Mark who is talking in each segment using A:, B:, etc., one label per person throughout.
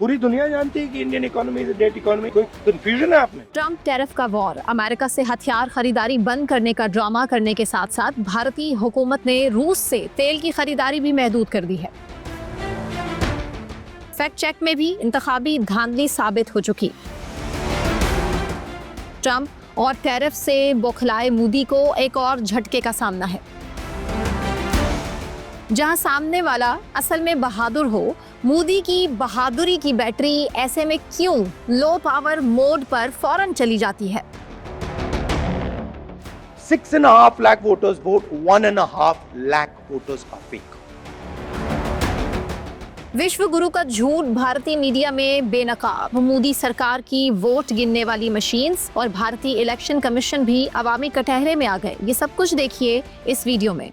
A: पूरी दुनिया जानती है कि Indian economy is a dead economy. कोई कंफ्यूजन है आप में?
B: ट्रम्प टैरिफ का वॉर, अमेरिका से हथियार खरीदारी बंद करने का ड्रामा करने के साथ साथ भारतीय हुकूमत ने रूस से तेल की खरीदारी भी महदूद कर दी है। फैक्ट चेक में भी इंतखाबी धांधली साबित हो चुकी। ट्रम्प और टैरिफ से बौखलाए मोदी को एक और झटके का सामना है। जहां सामने वाला असल में बहादुर हो, मोदी की बहादुरी की बैटरी ऐसे में क्यों लो पावर मोड पर फौरन चली जाती है।
A: 6.5 lakh voters vote, 1.5 lakh voters का फेक।
B: विश्व गुरु का झूठ भारतीय मीडिया में बेनकाब, मोदी सरकार की वोट गिनने वाली मशीन्स और भारतीय इलेक्शन कमीशन भी अवामी कटहरे में आ गए। ये सब कुछ देखिए इस वीडियो में।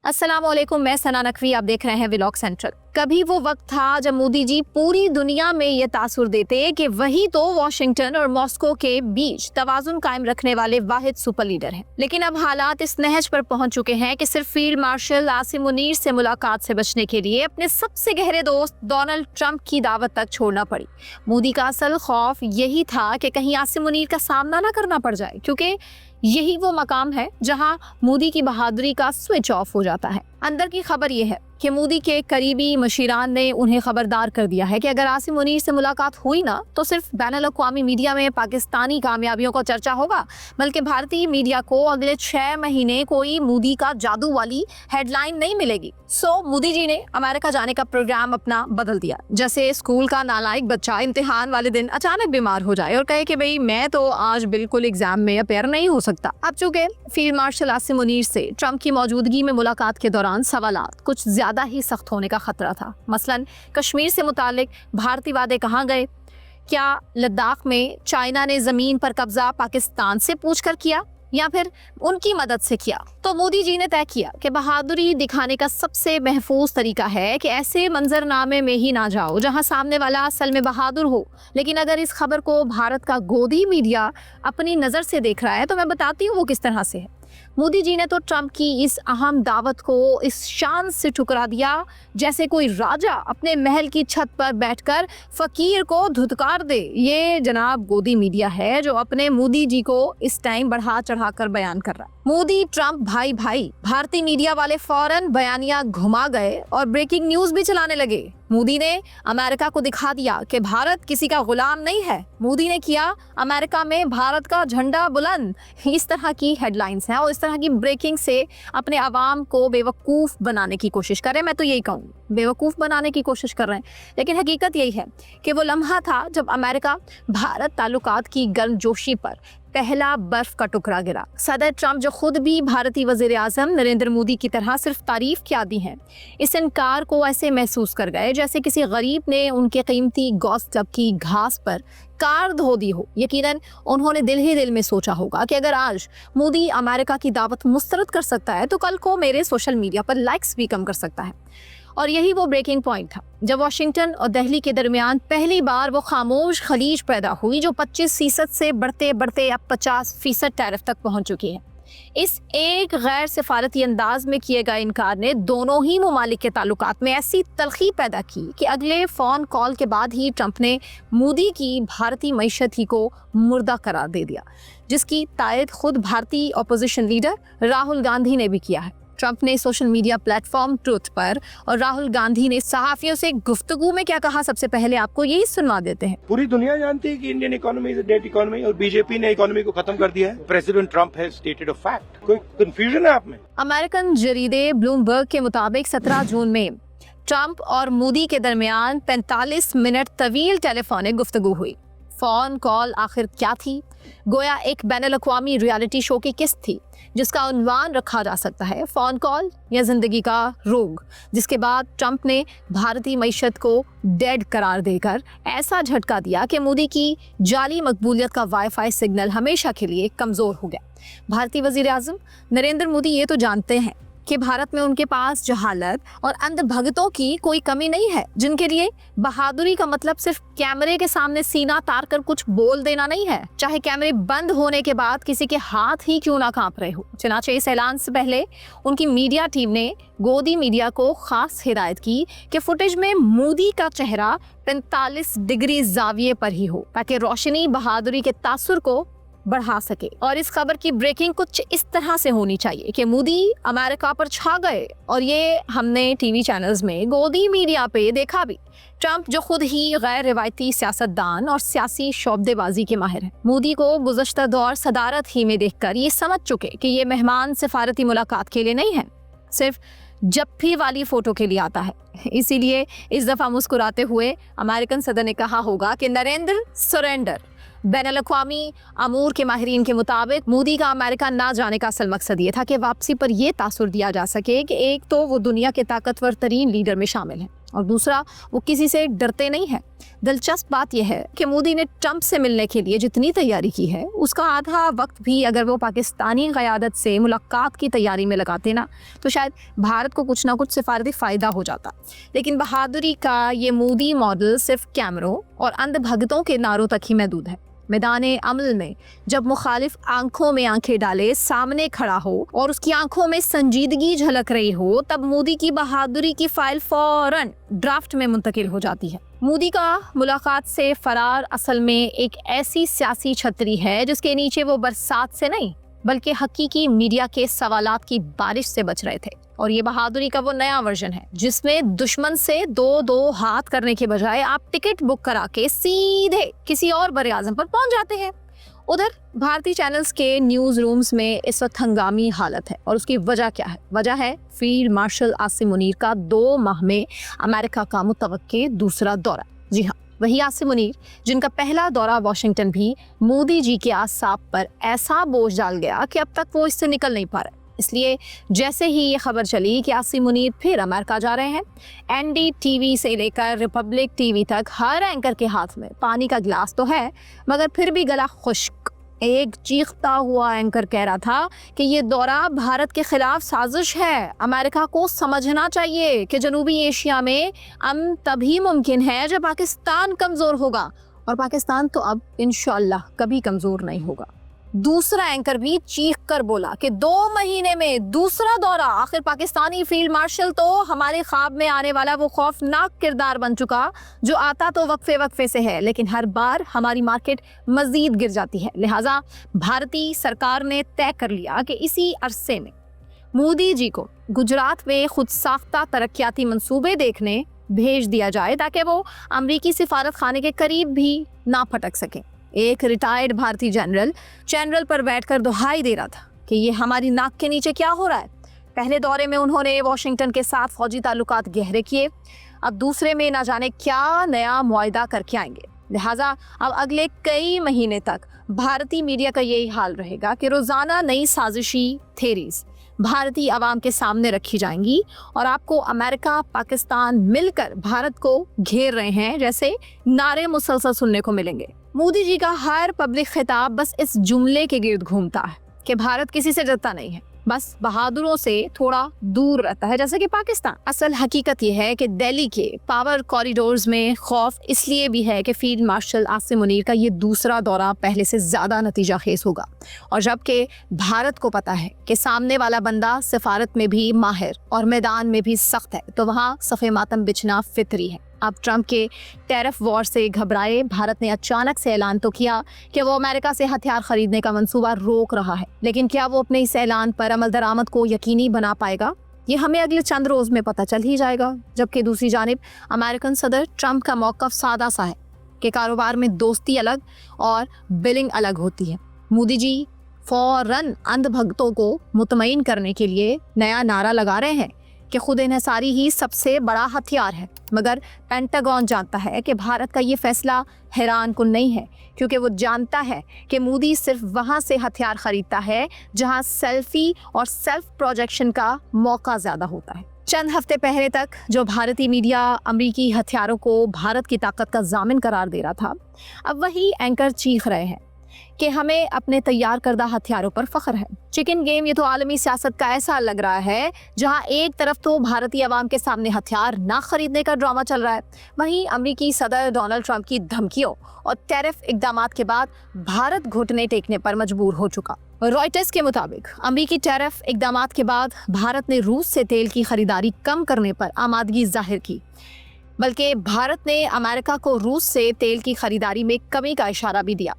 B: अस्सलाम वालेकुम, मैं सना नकवी, आप देख रहे हैं व्लॉग सेंट्रल। कभी वो वक्त था जब मोदी जी पूरी दुनिया में ये तासुर देते कि वही तो वॉशिंगटन और मॉस्को के बीच तवाजुन कायम रखने वाले वाहिद सुपर लीडर हैं। लेकिन अब हालात इस नहज पर पहुंच चुके हैं कि सिर्फ फील्ड मार्शल आसिम मुनीर से मुलाकात से बचने के लिए अपने सबसे गहरे दोस्त डोनाल्ड ट्रंप की दावत तक छोड़ना पड़ी। मोदी का असल खौफ यही था कि कहीं आसिम मुनीर का सामना ना करना पड़ जाए, क्योंकि यही वो मकाम है जहां मोदी की बहादुरी का स्विच ऑफ हो जाता है। अंदर की खबर यह है कि मोदी के करीबी मशीरान ने उन्हें खबरदार कर दिया है कि अगर आसिम मुनीर से मुलाकात हुई ना तो सिर्फ बैनुल-अक़वामी मीडिया में पाकिस्तानी कामयाबियों का चर्चा होगा, बल्कि भारतीय मीडिया को अगले 6 महीने कोई मोदी का जादू वाली हेडलाइन नहीं मिलेगी। मोदी जी ने अमेरिका जाने का प्रोग्राम अपना बदल दिया। जैसे स्कूल का नालायक बच्चा इम्तिहान वाले दिन अचानक बीमार हो जाए और कहे कि भाई मैं तो आज बिल्कुल एग्जाम में अपेयर नहीं हो सकता। अब चूंकि फील्ड मार्शल आसिम मुनीर से ट्रंप की मौजूदगी में मुलाकात के दौरान सवालात कुछ ज्यादा ही सख्त होने का खतरा था। मसलन कश्मीर से मुतालिक भारतीय वादे कहाँ गए? क्या लद्दाख में चाइना ने जमीन पर कब्जा पाकिस्तान से पूछकर किया या फिर उनकी मदद से किया? तो मोदी जी ने तय किया कि बहादुरी दिखाने का सबसे महफूज तरीका है कि ऐसे मंजरनामे में ही ना जाओ जहां सामने वाला असल में बहादुर हो। लेकिन अगर इस खबर को भारत का गोदी मीडिया अपनी नजर से देख रहा है तो मैं बताती हूँ वो किस तरह से है। मोदी जी ने तो ट्रंप की इस अहम दावत को इस शान से ठुकरा दिया जैसे कोई राजा अपने महल की छत पर बैठकर फकीर को धुतकार दे। ये जनाब गोदी मीडिया है जो अपने मोदी जी को इस टाइम बढ़ा चढ़ाकर बयान कर रहा है। मोदी ट्रंप भाई भाई, भारतीय मीडिया वाले फौरन बयानिया घुमा गए और ब्रेकिंग न्यूज भी चलाने लगे। मोदी ने अमेरिका को दिखा दिया कि भारत किसी का गुलाम नहीं है। मोदी ने किया अमेरिका में भारत का झंडा बुलंद। इस तरह की हेडलाइंस हैं और इस तरह की ब्रेकिंग से अपने आवाम को बेवकूफ़ बनाने की कोशिश कर रहे हैं। मैं तो यही कहूँ, बेवकूफ़ बनाने की कोशिश कर रहे हैं। लेकिन हकीकत यही है कि वो लम्हा था जब अमेरिका भारत ताल्लुकात की गर्मजोशी पर पहला बर्फ का टुकड़ा गिरा। सदर ट्रंप जो खुद भी भारतीय वजीर आजम नरेंद्र मोदी की तरह सिर्फ तारीफ के आदी हैं, इस इनकार को ऐसे महसूस कर गए जैसे किसी गरीब ने उनके कीमती गौस क्लब की घास पर कार धो दी हो। यकीनन उन्होंने दिल ही दिल में सोचा होगा कि अगर आज मोदी अमेरिका की दावत मुस्तरद कर सकता है तो कल को मेरे सोशल मीडिया पर लाइक्स भी कम कर सकता है। और यही वो ब्रेकिंग पॉइंट था जब वॉशिंगटन और दिल्ली के दरमियान पहली बार वो खामोश खलीज पैदा हुई जो 25% से बढ़ते बढ़ते अब 50% टैरिफ तक पहुंच चुकी है। इस एक गैर सिफारती अंदाज में किए गए इनकार ने दोनों ही ममालिक के ताल्लुकात में ऐसी तलखी पैदा की कि अगले फोन कॉल के बाद ही ट्रंप ने मोदी की भारतीय मईशत ही को मुर्दा करार दे दिया, जिसकी तायद खुद भारतीय अपोजिशन लीडर राहुल गांधी ने भी किया है। ट्रंप ने सोशल मीडिया प्लेटफॉर्म ट्रूथ पर और राहुल गांधी ने सहाफियों से गुफ्तगू में क्या कहा, सबसे पहले आपको यही सुनवा देते हैं।
A: पूरी दुनिया जानती है कि Indian economy is a dead economy और बीजेपी ने इकोनॉमी को खत्म कर दिया है। President Trump has stated a fact. कोई कंफ्यूजन है आप में?
B: अमेरिकन जरीदे ब्लूमबर्ग के मुताबिक 17 जून में ट्रंप और मोदी के दरमियान 45 मिनट तवील टेलीफोनिक गुफ्तगू हुई। फोन कॉल आखिर क्या थी? गोया एक बैनुल-अक़वामी रियलिटी शो की किस्त थी जिसका उन्वान रखा जा सकता है फोन कॉल या जिंदगी का रोग, जिसके बाद ट्रंप ने भारतीय मईशत को डेड करार देकर ऐसा झटका दिया कि मोदी की जाली मकबूलियत का वाईफाई सिग्नल हमेशा के लिए कमजोर हो गया। भारतीय वजीर आजम नरेंद्र मोदी ये तो जानते हैं कि भारत में उनके पास जहालत और अंधभक्तों की कोई कमी नहीं है, जिनके लिए बहादुरी का मतलब सिर्फ कैमरे के सामने सीना तार कर कुछ बोल देना नहीं है, चाहे कैमरे बंद होने के बाद किसी के हाथ ही क्यों ना कांप रहे हो। चुनाचे इस ऐलान से पहले उनकी मीडिया टीम ने गोदी मीडिया को खास हिदायत की कि फुटेज में मोदी का चेहरा 45 डिग्री जाविये पर ही हो, ताकि रोशनी बहादुरी के तासुर को बढ़ा सके। और इस खबर की ब्रेकिंग कुछ इस तरह से होनी चाहिए कि मोदी अमेरिका पर छा गए, और ये हमने टीवी चैनल्स में गोदी मीडिया पे देखा भी। ट्रंप जो खुद ही गैर रिवायती सियासतदान और सियासी शोबदेबाजी के माहिर हैं, मोदी को गुज़श्ता दौर सदारत ही में देखकर ये समझ चुके कि ये मेहमान सिफारती मुलाकात के लिए नहीं है, सिर्फ जप्फी वाली फोटो के लिए आता है। इसीलिए इस दफा मुस्कुराते हुए अमेरिकन सदर ने कहा होगा कि नरेंद्र सरेंडर। बैनुल-अक़वामी अमूर के माहिरीन के मुताबिक मोदी का अमेरिका ना जाने का असल मकसद ये था कि वापसी पर यह तासुर दिया जा सके कि एक तो वो दुनिया के ताकतवर तरीन लीडर में शामिल हैं, और दूसरा वो किसी से डरते नहीं हैं। दिलचस्प बात यह है कि मोदी ने ट्रंप से मिलने के लिए जितनी तैयारी की है, उसका आधा वक्त भी अगर वो पाकिस्तानी क़यादत से मुलाकात की तैयारी में लगाते ना, तो शायद भारत को कुछ ना कुछ सिफारती फ़ायदा हो जाता। लेकिन बहादुरी का ये मोदी मॉडल सिर्फ कैमरों और अंधभक्तों के नारों तक ही महदूद है। मैदान अमल में जब मुखालिफ आंखों में आंखें डाले सामने खड़ा हो और उसकी आंखों में संजीदगी झलक रही हो, तब मोदी की बहादुरी की फाइल फौरन ड्राफ्ट में मुंतकिल हो जाती है। मोदी का मुलाकात से फरार असल में एक ऐसी सियासी छतरी है जिसके नीचे वो बरसात से नहीं बल्कि हकीकी मीडिया के सवालात की बारिश से बच रहे थे। और ये बहादुरी का वो नया वर्जन है जिसमें दुश्मन से दो हाथ करने के बजाय आप टिकट बुक करा के सीधे किसी और बरे आज़म पर पहुंच जाते हैं। उधर भारतीय चैनल्स के न्यूज़ रूम्स में इस वक्त हंगामी हालत है, और उसकी वजह क्या है? वजह है फील्ड मार्शल आसिम मुनीर का 2 माह में अमेरिका का मुतवक्के दूसरा दौरा। जी हाँ, वही आसिम मुनीर जिनका पहला दौरा वाशिंगटन भी मोदी जी के आसाब पर ऐसा बोझ डाल गया कि अब तक वो इससे निकल नहीं पा रहे। इसलिए जैसे ही ये खबर चली कि आसिम मुनीर फिर अमेरिका जा रहे हैं, NDTV से लेकर रिपब्लिक टीवी तक हर एंकर के हाथ में पानी का गिलास तो है, मगर फिर भी गला खुश्क। एक चीखता हुआ एंकर कह रहा था कि ये दौरा भारत के खिलाफ साजिश है। अमेरिका को समझना चाहिए कि जनूबी एशिया में अमन तभी मुमकिन है जब पाकिस्तान कमज़ोर होगा, और पाकिस्तान तो अब इंशाअल्लाह कभी कमज़ोर नहीं होगा। दूसरा एंकर भी चीख कर बोला कि 2 महीने में दूसरा दौरा। आखिर पाकिस्तानी फील्ड मार्शल तो हमारे ख्वाब में आने वाला वो खौफनाक किरदार बन चुका जो आता तो वक्फे वक्फे से है, लेकिन हर बार हमारी मार्केट मजीद गिर जाती है। लिहाजा भारतीय सरकार ने तय कर लिया कि इसी अरसे में मोदी जी को गुजरात में खुद साख्ता तरक्याती मंसूबे देखने भेज दिया जाए, ताकि वो अमरीकी सिफारत खाने के करीब भी ना फटक सकें। एक रिटायर्ड भारतीय जनरल पर बैठकर दुहाई दे रहा था कि ये हमारी नाक के नीचे क्या हो रहा है। पहले दौरे में उन्होंने वॉशिंगटन के साथ फौजी ताल्लुकात गहरे किए, अब दूसरे में ना जाने क्या नया मुआहदा करके आएंगे। लिहाजा अब अगले कई महीने तक भारतीय मीडिया का यही हाल रहेगा कि रोज़ाना नई साजिशी थेरीज भारतीय आवाम के सामने रखी जाएंगी, और आपको अमेरिका पाकिस्तान मिलकर भारत को घेर रहे हैं जैसे नारे मुसलसल सुनने को मिलेंगे। मोदी जी का हर पब्लिक खिताब बस इस जुमले के गिर्द घूमता है कि भारत किसी से डरता नहीं है, बस बहादुरों से थोड़ा दूर रहता है जैसे कि पाकिस्तान। असल हकीकत यह है कि दिल्ली के पावर कॉरिडोर्स में खौफ इसलिए भी है कि फील्ड मार्शल आसिम मुनीर का ये दूसरा दौरा पहले से ज़्यादा नतीजा खेज होगा, और जबकि भारत को पता है कि सामने वाला बंदा सिफारत में भी माहिर और मैदान में भी सख्त है, तो वहाँ सफ़े मातम बिछना फितरी है। अब ट्रंप के टैरिफ वॉर से घबराए भारत ने अचानक से ऐलान तो किया कि वो अमेरिका से हथियार खरीदने का मंसूबा रोक रहा है, लेकिन क्या वो अपने इस ऐलान पर अमल दरामद को यकीनी बना पाएगा, ये हमें अगले चंद रोज में पता चल ही जाएगा। जबकि दूसरी जानिब अमेरिकन सदर ट्रंप का मौक़िफ़ सादा सा है कि कारोबार में दोस्ती अलग और बिलिंग अलग होती है। मोदी जी फौरन अंधभक्तों को मुतमईन करने के लिए नया नारा लगा रहे हैं कि खुद इन्हिसारी ही सबसे बड़ा हथियार है, मगर पेंटागन जानता है कि भारत का ये फैसला हैरान कुन नहीं है, क्योंकि वो जानता है कि मोदी सिर्फ वहाँ से हथियार खरीदता है जहाँ सेल्फी और सेल्फ प्रोजेक्शन का मौका ज़्यादा होता है। चंद हफ्ते पहले तक जो भारतीय मीडिया अमरीकी हथियारों को भारत की ताकत का जामिन करार दे रहा था, अब वही एंकर चीख रहे हैं कि हमें अपने तैयार करदा हथियारों पर फख्र है। चिकन गेम ये तो आलमी सियासत का ऐसा लग रहा है जहां एक तरफ तो भारतीय अवाम के सामने हथियार ना खरीदने का ड्रामा चल रहा है, वहीं अमेरिकी सदर डोनाल्ड ट्रंप की धमकियों और टैरिफ इकदामात के बाद भारत घुटने टेकने पर मजबूर हो चुका। रॉयटर्स के मुताबिक अमेरिकी टैरिफ इकदामात के बाद भारत ने रूस से तेल की खरीदारी कम करने पर आमादगी जाहिर की, बल्कि भारत ने अमेरिका को रूस से तेल की खरीदारी में कमी का इशारा भी दिया।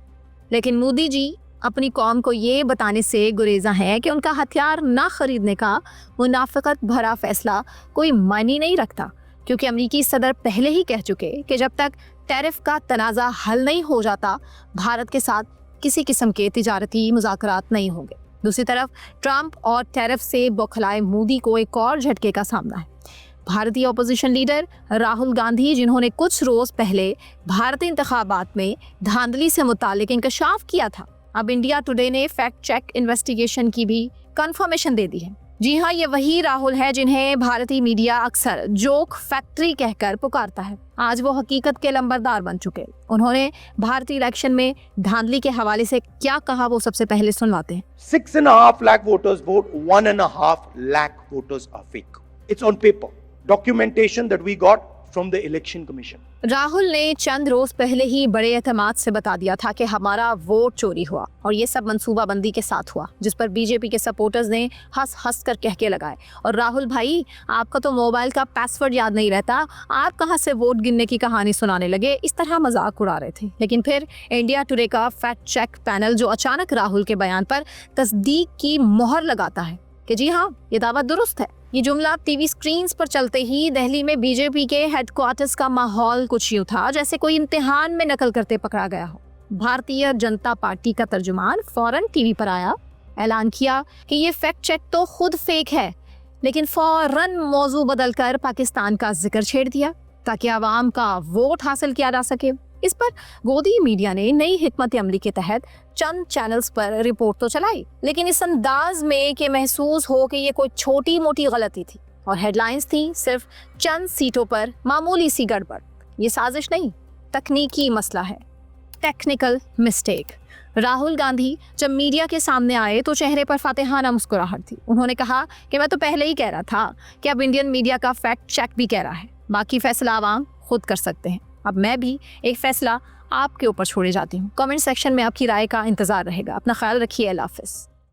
B: लेकिन मोदी जी अपनी कौम को ये बताने से गुरेजा हैं कि उनका हथियार ना खरीदने का मुनाफिकत भरा फैसला कोई मायने नहीं रखता, क्योंकि अमेरिकी सदर पहले ही कह चुके कि जब तक टैरिफ का तनाज़ा हल नहीं हो जाता भारत के साथ किसी किस्म के तिजारती मुज़ाकरात नहीं होंगे। दूसरी तरफ ट्रंप और टैरिफ से बौखलाए मोदी को एक और झटके का सामना है। भारतीय अपोजिशन लीडर राहुल गांधी, जिन्होंने कुछ रोज पहले भारतीय इंतखाबात में धांधली से मुतालिक इंकशाफ किया था, अब इंडिया टुडे ने फैक्ट चेक इन्वेस्टिगेशन की भी कंफर्मेशन दे दी है। जी हाँ, ये वही राहुल है जिन्हें भारतीय मीडिया अक्सर जोक फैक्ट्री कहकर पुकारता है। आज वो हकीकत के लंबरदार बन चुके। उन्होंने भारतीय इलेक्शन में धांधली के हवाले से क्या कहा, वो सबसे पहले सुनवाते हैं।
A: 6.5 lakh voters vote, 1.5 lakh voters are fake. It's on paper. Documentation that we got from the Election Commission.
B: Rahul ने चंद रोज पहले ही बड़े एतमाद से बता दिया था कि हमारा वोट चोरी हुआ, और ये सब मंसूबाबंदी के साथ हुआ, जिस पर बीजेपी के सपोर्टर्स ने हंस हंस कर कहके लगाए। और राहुल भाई, आपका तो मोबाइल का पासवर्ड याद नहीं रहता, आप कहां से वोट गिनने की कहानी सुनाने लगे, इस तरह मजाक उड़ा रहे थे। लेकिन फिर इंडिया टुडे का फैक्ट चेक पैनल जो अचानक राहुल के बयान पर तस्दीक की मोहर लगाता है कि जी हाँ, ये दावा दुरुस्त है। ये जुमला टीवी स्क्रीन्स पर चलते ही दिल्ली में बीजेपी के हेडक्वार्टर्स का माहौल कुछ यूं था जैसे कोई इम्तिहान में नकल करते पकड़ा गया हो। भारतीय जनता पार्टी का तर्जुमान फौरन टीवी पर आया, ऐलान किया कि ये फैक्ट चेक तो खुद फेक है, लेकिन फौरन मौजू बदलकर पाकिस्तान का जिक्र छेड़ दिया ताकि आवाम का वोट हासिल किया जा सके। इस पर गोदी मीडिया ने नई हिकमत अमली के तहत चंद चैनल्स पर रिपोर्ट तो चलाई, लेकिन इस अंदाज में कि महसूस हो कि ये कोई छोटी मोटी गलती थी, और हेडलाइंस थी सिर्फ चंद सीटों पर मामूली सी गड़बड़। ये साजिश नहीं, तकनीकी मसला है, टेक्निकल मिस्टेक। राहुल गांधी जब मीडिया के सामने आए तो चेहरे पर फातिहाना मुस्कुराहट थी। उन्होंने कहा कि मैं तो पहले ही कह रहा था कि अब इंडियन मीडिया का फैक्ट चेक भी कह रहा है, बाकी फैसला आवाम खुद कर सकते हैं। अब मैं भी एक फैसला आपके ऊपर छोड़े जाती हूँ। कमेंट सेक्शन में आपकी राय का इंतजार रहेगा। अपना ख्याल रखिए। अल्लाह हाफिज़।